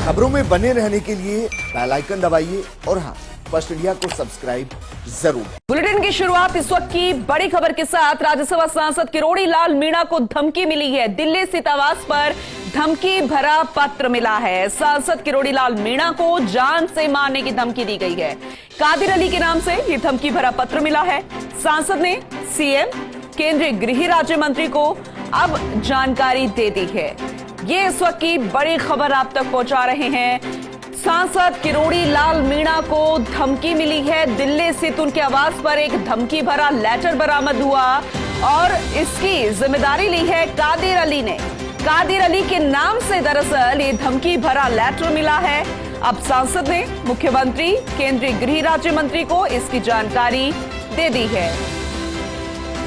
खबरों में बने रहने के लिए बेल आइकन दबाइए और हाँ, फर्स्ट इंडिया को सब्सक्राइब जरूर। बुलेटिन की शुरुआत इस वक्त की बड़ी खबर के साथ। राज्यसभा सांसद किरोड़ी लाल मीणा को धमकी मिली है। दिल्ली स्थित आवास पर धमकी भरा पत्र मिला है। सांसद किरोड़ी लाल मीणा को जान से मारने की धमकी दी गई है। कादिर अली के नाम से यह धमकी भरा पत्र मिला है। सांसद ने सीएम, केंद्रीय गृह राज्य मंत्री को अब जानकारी दे दी है। ये इस वक्त की बड़ी खबर आप तक पहुंचा रहे हैं। सांसद किरोड़ी लाल मीणा को धमकी मिली है। दिल्ली स्थित उनके आवास पर एक धमकी भरा लेटर बरामद हुआ और इसकी जिम्मेदारी ली है कादिर अली ने। कादिर अली के नाम से दरअसल ये धमकी भरा लेटर मिला है। अब सांसद ने मुख्यमंत्री, केंद्रीय गृह राज्य मंत्री को इसकी जानकारी दे दी है।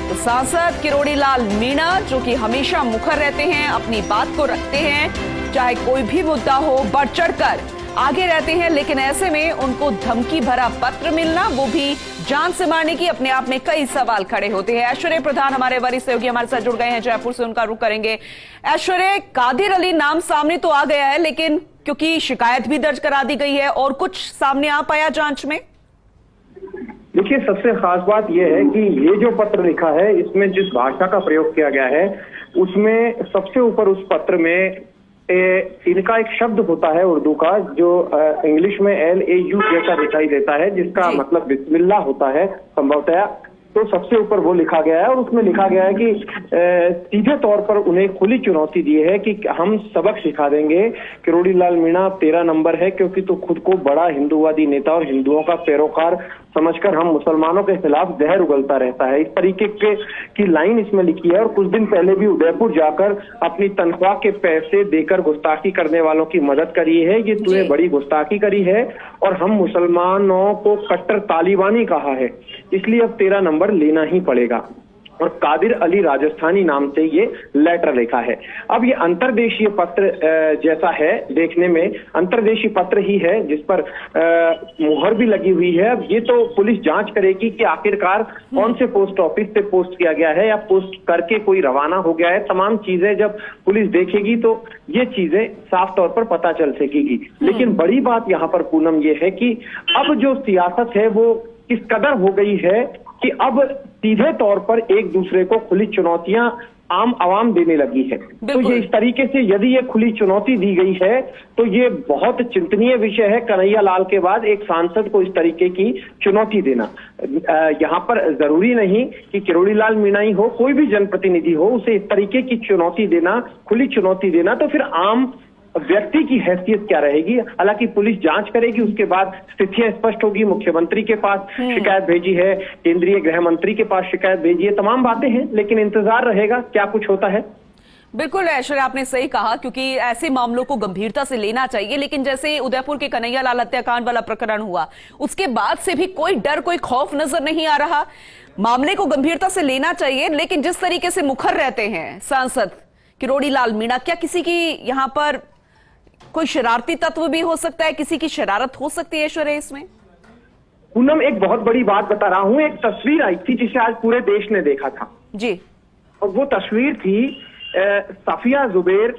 तो सांसद किरोड़ी लाल मीणा, जो कि हमेशा मुखर रहते हैं, अपनी बात को रखते हैं, चाहे कोई भी मुद्दा हो बढ़ चढ़कर आगे रहते हैं, लेकिन ऐसे में उनको धमकी भरा पत्र मिलना, वो भी जान से मारने की, अपने आप में कई सवाल खड़े होते हैं। ऐश्वर्य प्रधान हमारे वरिष्ठ सहयोगी हमारे साथ जुड़ गए हैं जयपुर से, उनका रुख करेंगे। ऐश्वर्य, कादिर अली नाम सामने तो आ गया है, लेकिन क्योंकि शिकायत भी दर्ज करा दी गई है, और कुछ सामने आ पाया जांच में? देखिए, सबसे खास बात यह है कि ये जो पत्र लिखा है, इसमें जिस भाषा का प्रयोग किया गया है, उसमें सबसे ऊपर उस पत्र में इनका एक शब्द होता है उर्दू का, जो इंग्लिश में LAU जैसा दिखाई देता है, जिसका मतलब बिस्मिल्लाह होता है संभवतः। तो सबसे ऊपर वो लिखा गया है और उसमें लिखा गया है कि सीधे तौर पर उन्हें खुली चुनौती दी है कि हम सबक सिखा देंगे। किरोड़ी लाल मीणा, तेरा नंबर है, क्योंकि तू खुद को बड़ा हिंदूवादी नेता और हिंदुओं का पैरोकार समझकर हम मुसलमानों के खिलाफ जहर उगलता रहता है। इस तरीके की लाइन इसमें लिखी है। और कुछ दिन पहले भी उदयपुर जाकर अपनी तनख्वाह के पैसे देकर गुस्ताखी करने वालों की मदद करी है। ये तूने बड़ी गुस्ताखी करी है और हम मुसलमानों को कट्टर तालिबानी कहा है, इसलिए अब तेरा नंबर लेना ही पड़ेगा। और कादिर अली राजस्थानी नाम से ये लेटर लिखा है। अब ये अंतर्देशीय पत्र जैसा है, देखने में अंतर्देशीय पत्र ही है, जिस पर मुहर भी लगी हुई है। अब ये तो पुलिस जांच करेगी कि आखिरकार कौन से पोस्ट ऑफिस से पोस्ट किया गया है या पोस्ट करके कोई रवाना हो गया है। तमाम चीजें जब पुलिस देखेगी तो ये चीजें साफ तौर पर पता चल सकेगी। लेकिन बड़ी बात यहाँ पर पूनम ये है कि अब जो सियासत है वो इस कदर हो गई है कि अब सीधे तौर पर एक दूसरे को खुली चुनौतियां आम आवाम देने लगी है। तो ये इस तरीके से यदि ये खुली चुनौती दी गई है तो ये बहुत चिंतनीय विषय है। कन्हैया लाल के बाद एक सांसद को इस तरीके की चुनौती देना, यहाँ पर जरूरी नहीं कि किरोड़ी लाल मीणा ही हो, कोई भी जनप्रतिनिधि हो, उसे इस तरीके की चुनौती देना, खुली चुनौती देना, तो फिर आम व्यक्ति की हैसियत क्या रहेगी। हालांकि पुलिस जांच करेगी, उसके बाद स्थितियां स्पष्ट होगी। मुख्यमंत्री के पास शिकायत भेजी है, केंद्रीय गृह मंत्री के पास शिकायत भेजी है, तमाम बातें हैं, लेकिन इंतजार रहेगा क्या कुछ होता है। बिल्कुल ऐश्वर्य, आपने सही कहा, क्योंकि ऐसे मामलों को गंभीरता से लेना चाहिए। लेकिन जैसे उदयपुर के कन्हैया लाल हत्याकांड वाला प्रकरण हुआ, उसके बाद से भी कोई डर, कोई खौफ नजर नहीं आ रहा। मामले को गंभीरता से लेना चाहिए, लेकिन जिस तरीके से मुखर रहते हैं सांसद किरोड़ी लाल मीणा, क्या किसी की यहाँ पर कोई शरारती तत्व भी हो सकता है, किसी की शरारत हो सकती है ऐश्वर्य इसमें? पूनम, एक बहुत बड़ी बात बता रहा हूं। एक तस्वीर आई थी जिसे आज पूरे देश ने देखा था जी, और वो तस्वीर थी सफिया जुबैर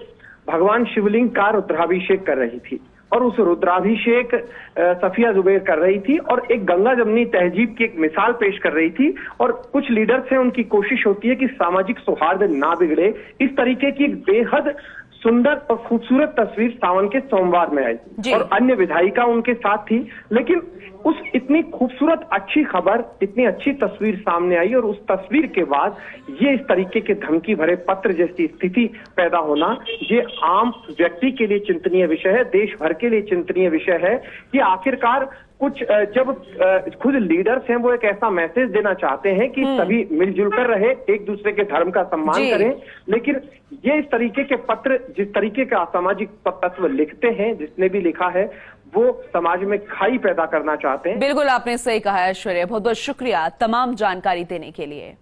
भगवान शिवलिंग का रुद्राभिषेक कर रही थी। और उस रुद्राभिषेक सफिया जुबैर कर रही थी और एक गंगा जमनी तहजीब की एक मिसाल पेश कर रही थी। और कुछ लीडर्स हैं, उनकी कोशिश होती है कि सामाजिक सौहार्द ना बिगड़े। इस तरीके की एक बेहद सुंदर और खूबसूरत तस्वीर सावन के सोमवार में आई और अन्य विधायिका उनके साथ थी। लेकिन उस इतनी खूबसूरत अच्छी खबर, इतनी अच्छी तस्वीर सामने आई और उस तस्वीर के बाद ये इस तरीके के धमकी भरे पत्र जैसी स्थिति पैदा होना, ये आम व्यक्ति के लिए चिंतनीय विषय है, देश भर के लिए चिंतनीय विषय है कि आखिरकार कुछ जब खुद लीडर्स हैं वो एक ऐसा मैसेज देना चाहते हैं कि सभी मिलजुल कर रहे, एक दूसरे के धर्म का सम्मान करें, लेकिन ये इस तरीके के पत्र, जिस तरीके का असामाजिक तत्व लिखते हैं, जिसने भी लिखा है, वो समाज में खाई पैदा करना चाहते हैं। बिल्कुल आपने सही कहा ऐश्वर्य, बहुत बहुत शुक्रिया तमाम जानकारी देने के लिए।